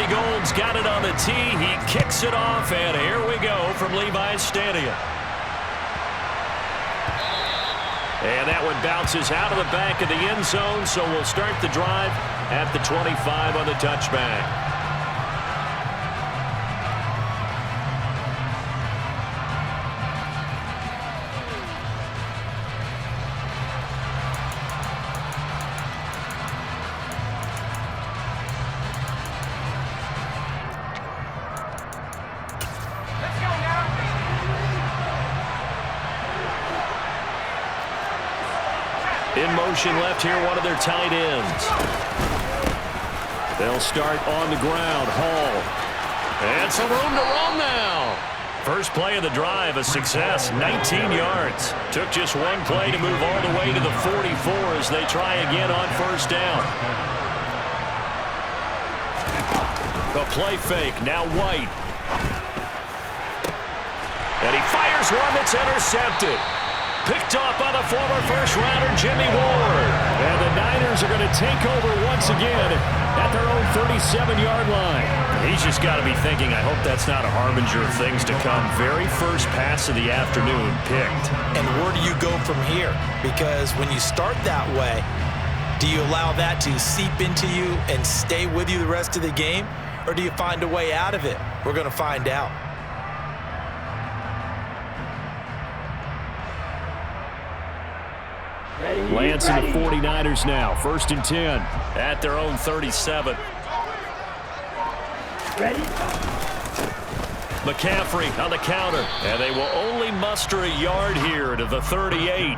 Gold's got it on the tee. He kicks it off, and here we go from Levi's Stadium. And that one bounces out of the back of the end zone, so we'll start the drive at the 25 on the touchback. In motion left here, one of their tight ends. They'll start on the ground. Hall. And some room to run now. First play of the drive, a success, 19 yards. Took just one play to move all the way to the 44 as they try again on first down. The play fake, now White. And he fires one that's intercepted. Picked off by the former first-rounder Jimmy Ward. And the Niners are going to take over once again at their own 37-yard line. He's just got to be thinking, I hope that's not a harbinger of things to come. Very first pass of the afternoon picked. And where do you go from here? Because when you start that way, do you allow that to seep into you and stay with you the rest of the game? Or do you find a way out of it? We're going to find out. Lance and the 49ers now. 1st and 10 at their own 37. Ready? McCaffrey on the counter. And they will only muster a yard here to the 38.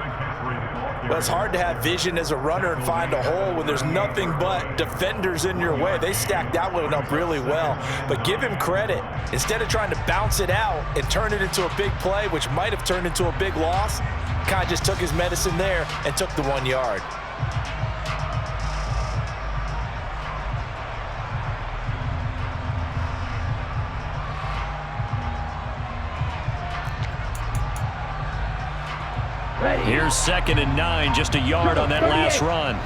Well, it's hard to have vision as a runner and find a hole when there's nothing but defenders in your way. They stacked that one up really well. But give him credit. Instead of trying to bounce it out and turn it into a big play, which might have turned into a big loss, kind of just took his medicine there and took the 1 yard. Here's 2nd and 9, just a yard on that last run.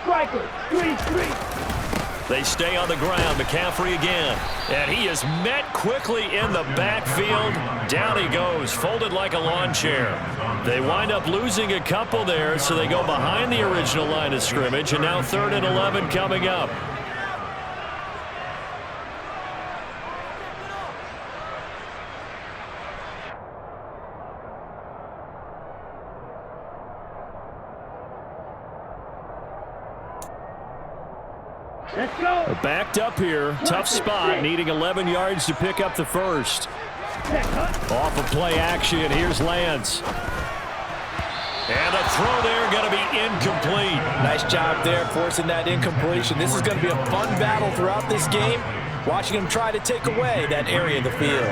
Striker, 3-3. They stay on the ground. McCaffrey again. And he is met quickly in the backfield. Down he goes, folded like a lawn chair. They wind up losing a couple there, so they go behind the original line of scrimmage, and now 3rd and 11 coming up. Let's go. Backed up here. Tough spot, needing 11 yards to pick up the first. Off of play action, here's Lance. And a throw there going to be incomplete. Nice job there forcing that incompletion. This is going to be a fun battle throughout this game, watching him try to take away that area of the field.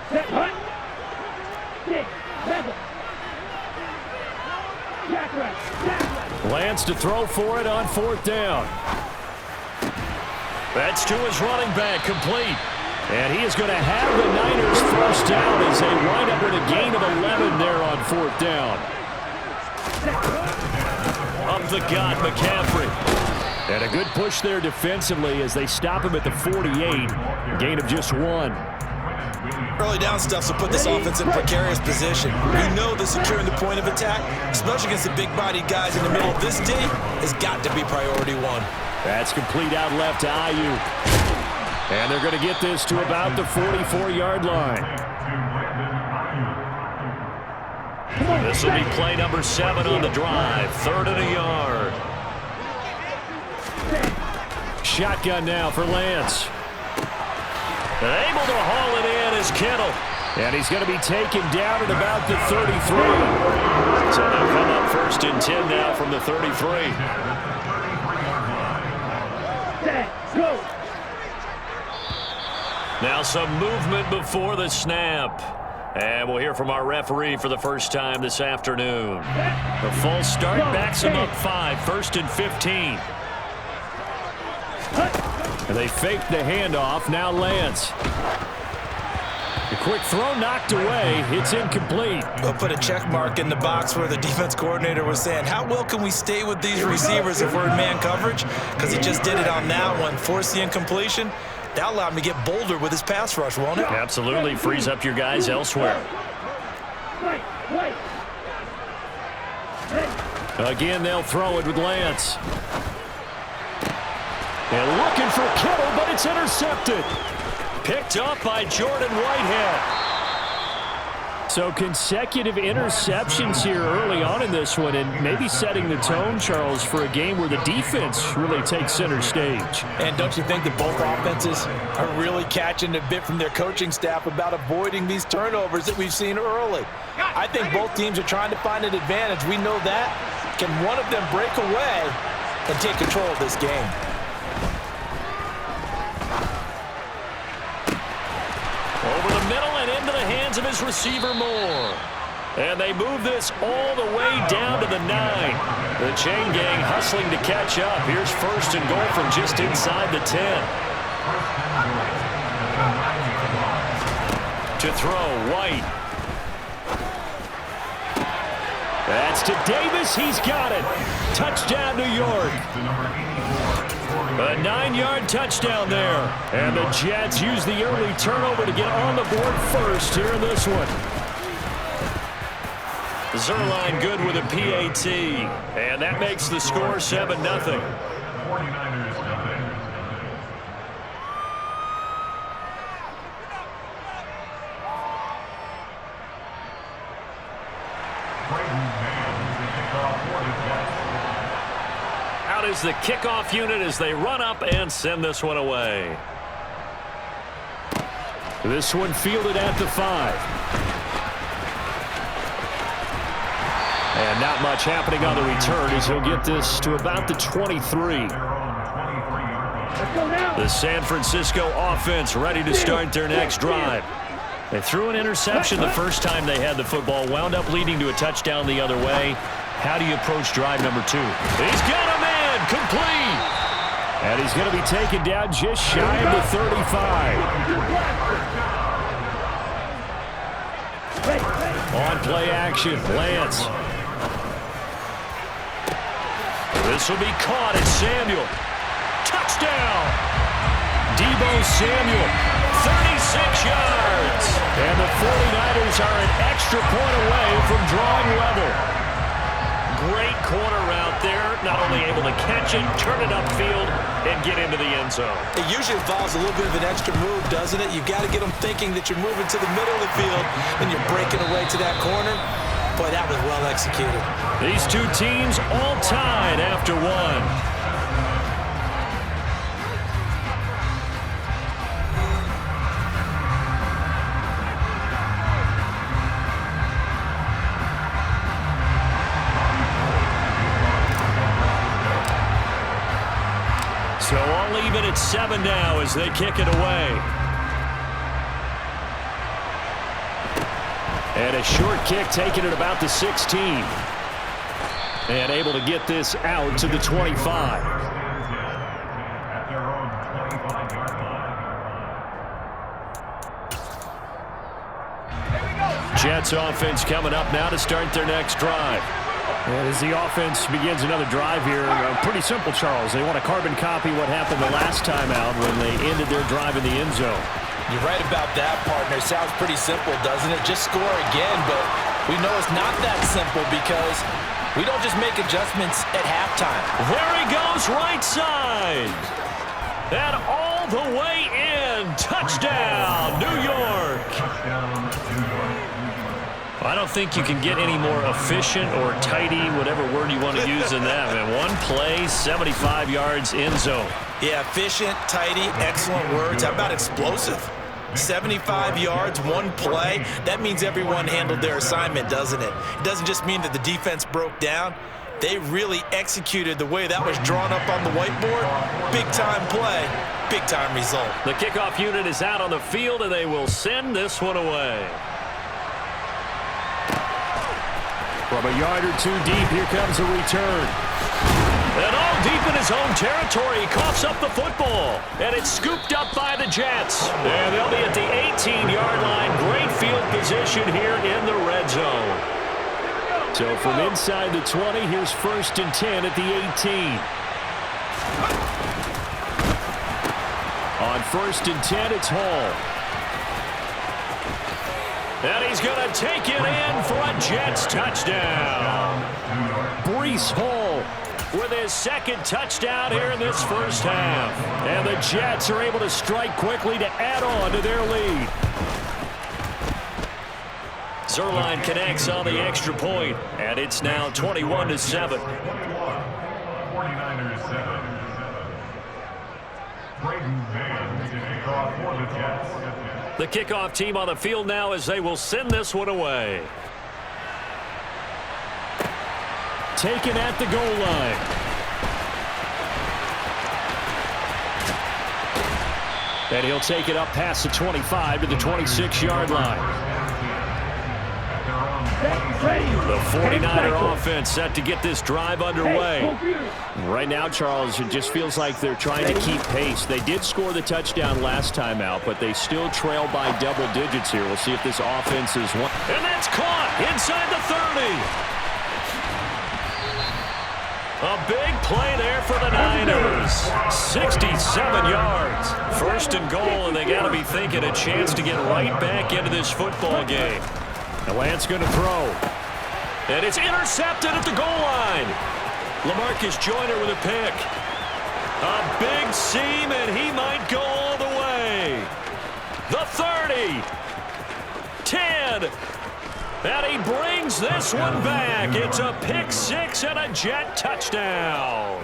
Set, hunt. 6, 7. Jack right. Lance to throw for it on 4th down. That's to his running back, complete. And he is going to have the Niners first down as they wind up with a gain of 11 there on 4th down. Up the gut, McCaffrey. And a good push there defensively as they stop him at the 48. Gain of just 1. Early down stuff will put this offense in a precarious position. We know that securing the point of attack, especially against the big-bodied guys in the middle of this D, has got to be priority 1. That's complete out left to Ayuk. And they're going to get this to about the 44-yard line. This will be play number 7 on the drive. 3rd and a yard. Shotgun now for Lance. Able to haul it in is Kittle. And he's going to be taken down at about the 33. So they'll come up 1st and 10 now from the 33. Go. Now some movement before the snap. And we'll hear from our referee for the first time this afternoon. The false start backs him up 5. 1st and 15. And they faked the handoff. Now Lance. The quick throw knocked away. It's incomplete. We'll put a check mark in the box where the defense coordinator was saying, how well can we stay with these receivers if we're in man coverage? Because he just did it on that one. Forced the incompletion. That allowed him to get bolder with his pass rush, won't it? Absolutely. Frees up your guys elsewhere. Again, they'll throw it with Lance. And looking for Kittle, but it's intercepted. Picked up by Jordan Whitehead. So consecutive interceptions here early on in this one, and maybe setting the tone, Charles, for a game where the defense really takes center stage. And don't you think that both offenses are really catching a bit from their coaching staff about avoiding these turnovers that we've seen early? I think both teams are trying to find an advantage. We know that. Can one of them break away and take control of this game? Over the middle and into the hands of his receiver Moore. And they move this all the way down to the 9. The chain gang hustling to catch up. Here's first and goal from just inside the 10. To throw, White. That's to Davis. He's got it. Touchdown, New York. A 9-yard touchdown there. And the Jets use the early turnover to get on the board first here in this one. Zerline good with a PAT. And that makes the score 7-0. Out is the kickoff unit as they run up and send this one away. This one fielded at the 5. And not much happening on the return as he'll get this to about the 23. The San Francisco offense ready to start their next drive. They threw an interception the first time they had the football, wound up leading to a touchdown the other way. How do you approach drive number 2? He's got a man, complete. And he's going to be taken down just shy of the 35. On play action, Lance. This will be caught at Samuel. Touchdown! Deebo Samuel, 36 yards. And the 49ers are an extra point away from drawing level. Great corner route there. Not only able to catch it, turn it upfield, and get into the end zone. It usually involves a little bit of an extra move, doesn't it? You've got to get them thinking that you're moving to the middle of the field and you're breaking away to that corner. Boy, that was well executed. These two teams all tied after one. So all even at 7 now as they kick it away. And a short kick taken at about the 16. And able to get this out to the 25. Jets offense coming up now to start their next drive. And as the offense begins another drive here, pretty simple, Charles. They want to carbon copy what happened the last time out when they ended their drive in the end zone. You're right about that, partner. Sounds pretty simple, doesn't it? Just score again, but we know it's not that simple because we don't just make adjustments at halftime. There he goes, right side. And all the way in. Touchdown, New York. I don't think you can get any more efficient or tidy, whatever word you want to use in that. Man, one play, 75 yards in zone. Yeah, efficient, tidy, excellent words. How about explosive? 75 yards, one play. That means everyone handled their assignment, doesn't it? It doesn't just mean that the defense broke down. They really executed the way that was drawn up on the whiteboard. Big-time play, big-time result. The kickoff unit is out on the field, and they will send this one away. From a yard or two deep, here comes a return. And all deep deep in his own territory. He coughs up the football, and it's scooped up by the Jets. And they'll be at the 18-yard line. Great field position here in the red zone. So from inside the 20, here's 1st and 10 at the 18. On 1st and 10, it's Hall. And he's going to take it in for a Jets touchdown. Breece Hall with his 2nd touchdown here in this first half. And the Jets are able to strike quickly to add on to their lead. Zuerlein connects on the extra point, and it's now 21-7. 49ers 7. The kickoff team on the field now as they will send this one away. Taken at the goal line. And he'll take it up past the 25 to the 26-yard line. The 49er offense set to get this drive underway. Right now, Charles, it just feels like they're trying to keep pace. They did score the touchdown last time out, but they still trail by double digits here. We'll see if this offense is one. And that's caught inside the 30. A big play there for the Niners. 67 yards. 1st and goal, and they got to be thinking a chance to get right back into this football game. And Lance going to throw. And it's intercepted at the goal line. LaMarcus Joyner with a pick. A big seam, and he might go all the way. The 30. 10. And he brings this one back. It's a pick 6 and a Jet touchdown.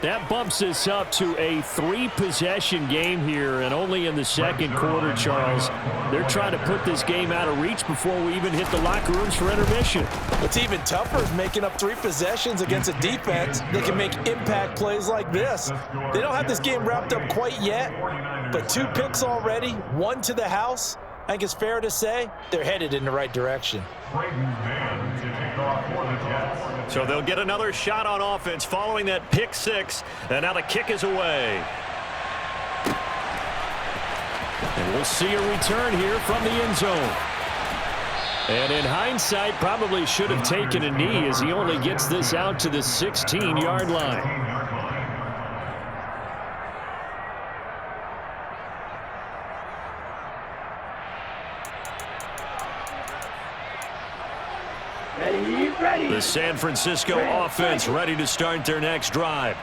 That bumps us up to a 3-possession game here, and only in the 2nd quarter, Charles. They're trying to put this game out of reach before we even hit the locker rooms for intermission. What's even tougher is making up 3 possessions against a defense that can make impact plays like this. They don't have this game wrapped up quite yet, but 2 picks already, 1 to the house. I think it's fair to say they're headed in the right direction. So they'll get another shot on offense following that pick 6, and now the kick is away. And we'll see a return here from the end zone. And in hindsight, probably should have taken a knee as he only gets this out to the 16-yard line. The San Francisco offense ready to start their next drive.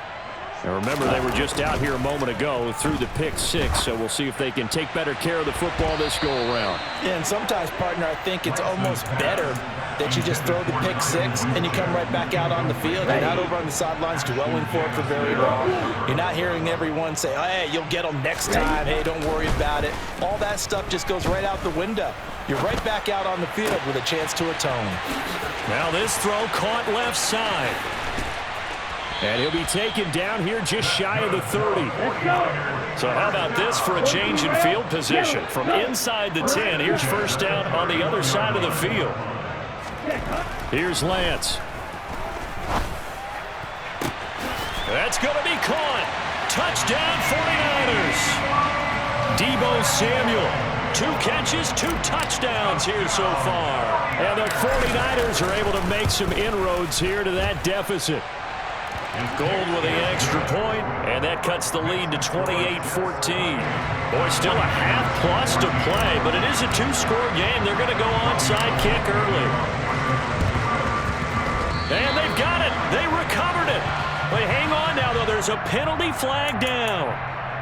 And remember, they were just out here a moment ago through the pick 6, so we'll see if they can take better care of the football this go-around. Yeah, and sometimes, partner, I think it's almost better that you just throw the pick 6 and you come right back out on the field. You're not over on the sidelines dwelling for it for very long. You're not hearing everyone say, oh, hey, you'll get them next time. Hey, don't worry about it. All that stuff just goes right out the window. You're right back out on the field with a chance to atone. Now this throw caught left side. And he'll be taken down here just shy of the 30. So how about this for a change in field position? From inside the 10, here's 1st down on the other side of the field. Here's Lance. That's going to be caught. Touchdown 49ers. Deebo Samuel. 2 catches, 2 touchdowns here so far. And the 49ers are able to make some inroads here to that deficit. Gold with the extra point, and that cuts the lead to 28-14. Boy, still a half-plus to play, but it is a 2-score game. They're going to go onside kick early. And they've got it. They recovered it. But hang on now, though. There's a penalty flag down.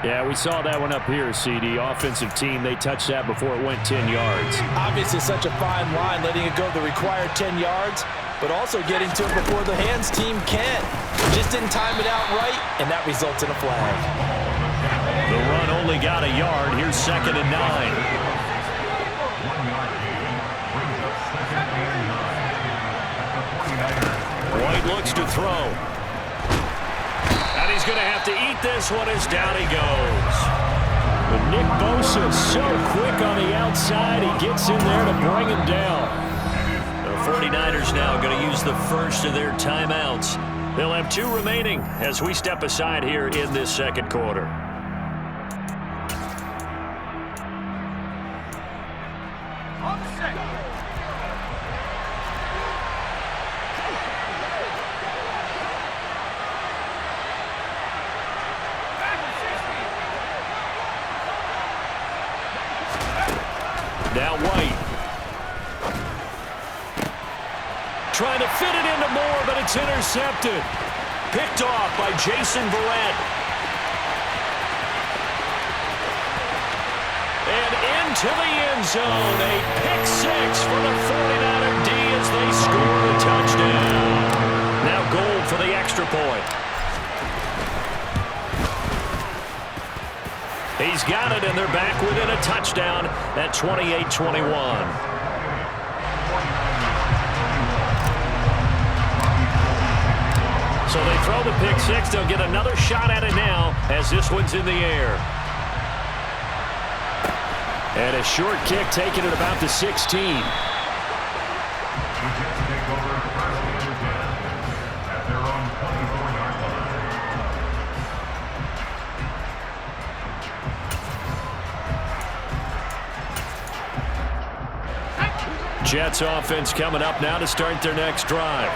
Yeah, we saw that one up here, CD. Offensive team, they touched that before it went 10 yards. Obviously, such a fine line, letting it go the required 10 yards, but also getting to it before the hands team can. Just didn't time it out right, and that results in a flag. The run only got a yard. Here's 2nd and 9. White looks to throw. And he's going to have to eat this one as down he goes. But Nick Bosa so quick on the outside. He gets in there to bring him down. The 49ers now going to use the first of their timeouts They'll have 2 remaining as we step aside here in this second quarter. Now White. Trying to fit it into Moore, but it's intercepted. Picked off by Jason Verrett. And into the end zone. A pick 6 for the 49er D as they score the touchdown. Now goal for the extra point. He's got it, and they're back within a touchdown at 28-21. So they throw the pick 6. They'll get another shot at it now as this one's in the air. And a short kick taken at about the 16. Jets offense coming up now to start their next drive.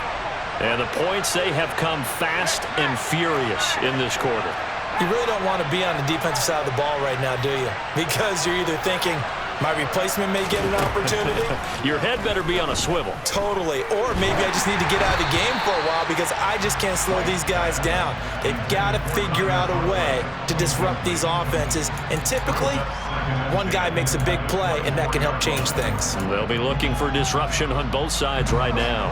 And the points, they have come fast and furious in this quarter. You really don't want to be on the defensive side of the ball right now, do you? Because you're either thinking, my replacement may get an opportunity. Your head better be on a swivel. Totally. Or maybe I just need to get out of the game for a while because I just can't slow these guys down. They've got to figure out a way to disrupt these offenses. And typically, one guy makes a big play, and that can help change things. They'll be looking for disruption on both sides right now.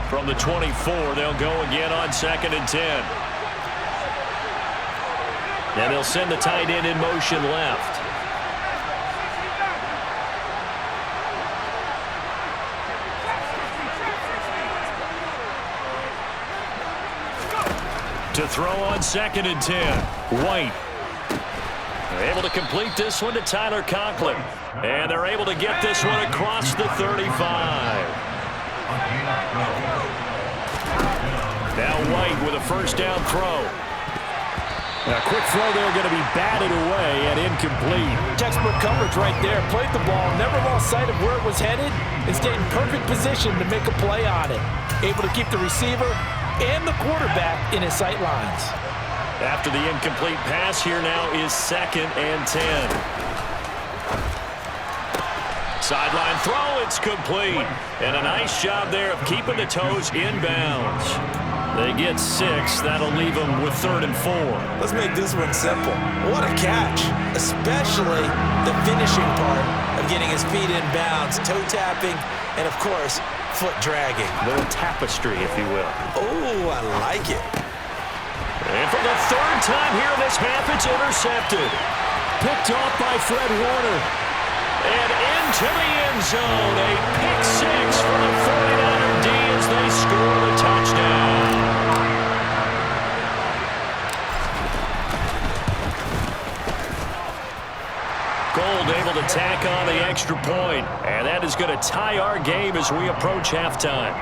From the 24, they'll go again on 2nd and 10. And they'll send the tight end in motion left. To throw on 2nd and 10. White. They're able to complete this one to Tyler Conklin. And they're able to get this one across the 35. Now White with a first down throw. A quick throw there going to be batted away and incomplete. Textbook coverage right there. Played the ball, never lost sight of where it was headed, and stayed in perfect position to make a play on it. Able to keep the receiver and the quarterback in his sight lines. After the incomplete pass, here now is 2nd and 10. Sideline throw, it's complete. And a nice job there of keeping the toes inbounds. They get 6. That'll leave them with 3rd and 4. Let's make this one simple. What a catch, especially the finishing part of getting his feet in bounds, toe tapping, and of course, foot dragging. A little tapestry, if you will. Oh, I like it. And for the 3rd time here in this half, it's intercepted. Picked off by Fred Warner. And into the end zone, a pick 6 for the 49er D as they score the touchdown. Gold able to tack on the extra point, and that is going to tie our game as we approach halftime.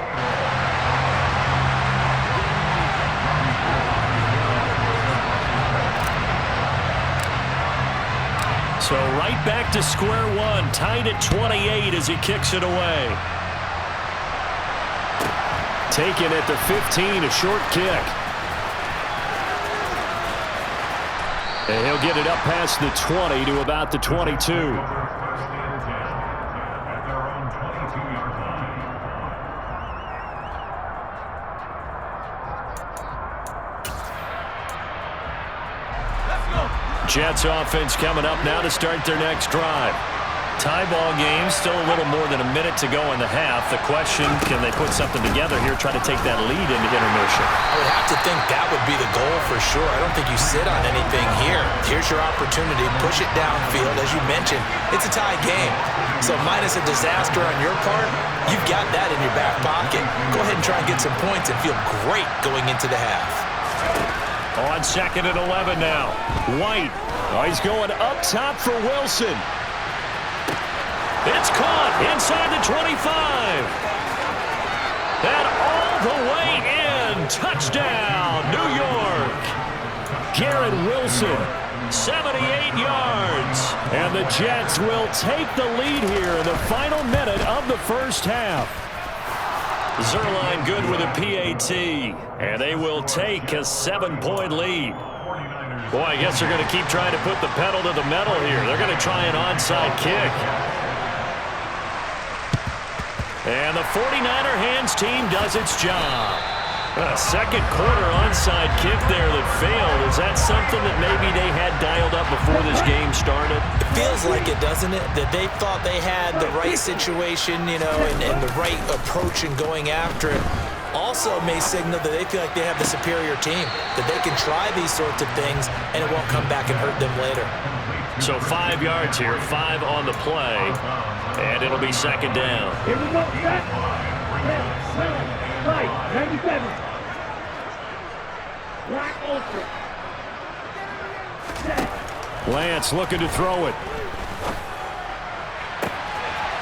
So right back to square one, tied at 28 as he kicks it away. Taken at the 15, a short kick. And he'll get it up past the 20 to about the 22. Jets offense coming up now to start their next drive. Tie ball game, still a little more than a minute to go in the half. The question, can they put something together here, try to take that lead into intermission? I would have to think that would be the goal for sure. I don't think you sit on anything here. Here's your opportunity. Push it downfield. As you mentioned, it's a tie game. So minus a disaster on your part, you've got that in your back pocket. Go ahead and try and get some points and feel great going into the half. On 2nd and 11 now. White. Oh, he's going up top for Wilson. It's caught inside the 25. And all the way in. touchdown, New York. Garrett Wilson, 78 yards. And the Jets will take the lead here in the final minute of the first half. Zerline good with a PAT, and they will take a 7-point lead. Boy, I guess they're going to keep trying to put the pedal to the metal here. They're going to try an onside kick. And the 49er hands team does its job. A second quarter onside kick there that failed. Is that something that maybe they had dialed up before this game started? It feels like it, doesn't it? That they thought they had the right situation, you know, and the right approach in going after it. Also may signal that they feel like they have the superior team, that they can try these sorts of things and it won't come back and hurt them later. So 5 yards here, 5 on the play, and it'll be second down. Here we go, set. 97. Black Ultra. Set. Lance looking to throw it.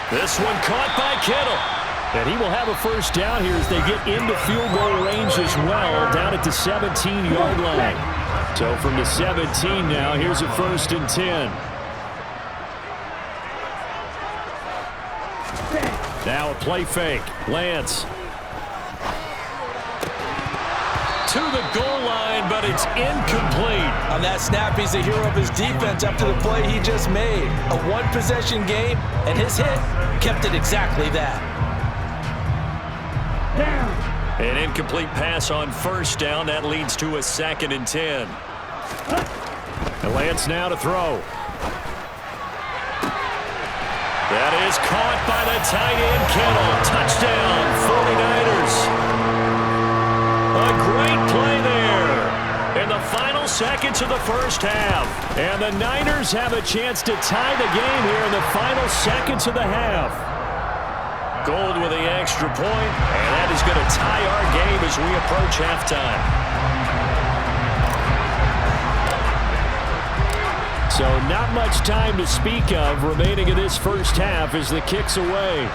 This one caught by Kittle. And he will have a first down here as they get into field goal range as well, down at the 17-yard line. So from the 17 now, here's a 1st and 10. Now a play fake. Lance. To the goal line, but it's incomplete. On that snap, he's the hero of his defense after the play he just made. A one-possession game, and his hit kept it exactly that. Down. An incomplete pass on first down. That leads to a 2nd and 10. And Lance now to throw. That is caught by the tight end, Kittle. Touchdown, 49ers. A great play there in the final seconds of the first half. And the Niners have a chance to tie the game here in the final seconds of the half. Gold with the extra point, and that is going to tie our game as we approach halftime. So not much time to speak of remaining in this first half as the kick's away.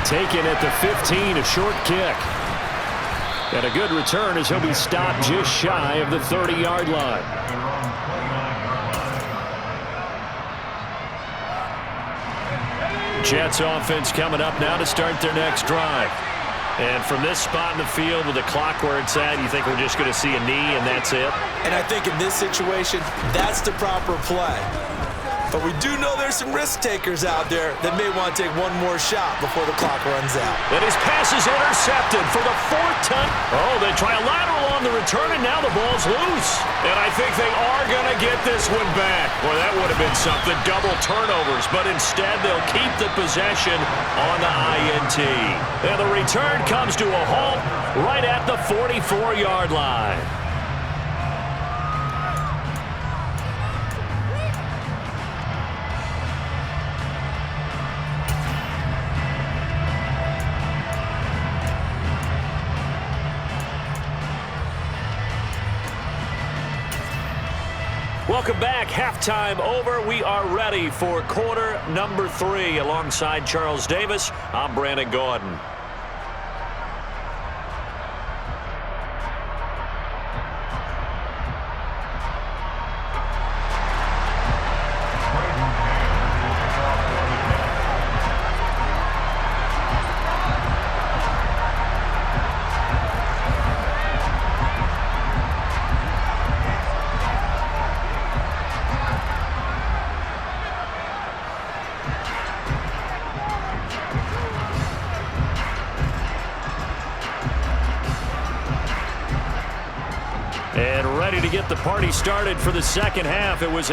Taken at the 15, a short kick. And a good return as he'll be stopped just shy of the 30-yard line. Jets offense coming up now to start their next drive. And from this spot in the field with the clock where it's at, you think we're just going to see a knee and that's it? And I think in this situation, that's the proper play. But we do know there's some risk takers out there that may want to take one more shot before the clock runs out. And his pass is intercepted for the 4th time. Oh, they try a lateral on the return, and now the ball's loose. And I think they are going to get this one back. Well, that would have been something, double turnovers. But instead, they'll keep the possession on the INT. And the return comes to a halt right at the 44-yard line. Welcome back. Halftime over. We are ready for quarter number 3. Alongside Charles Davis, I'm Brandon Gordon. And ready to get the party started for the second half. It was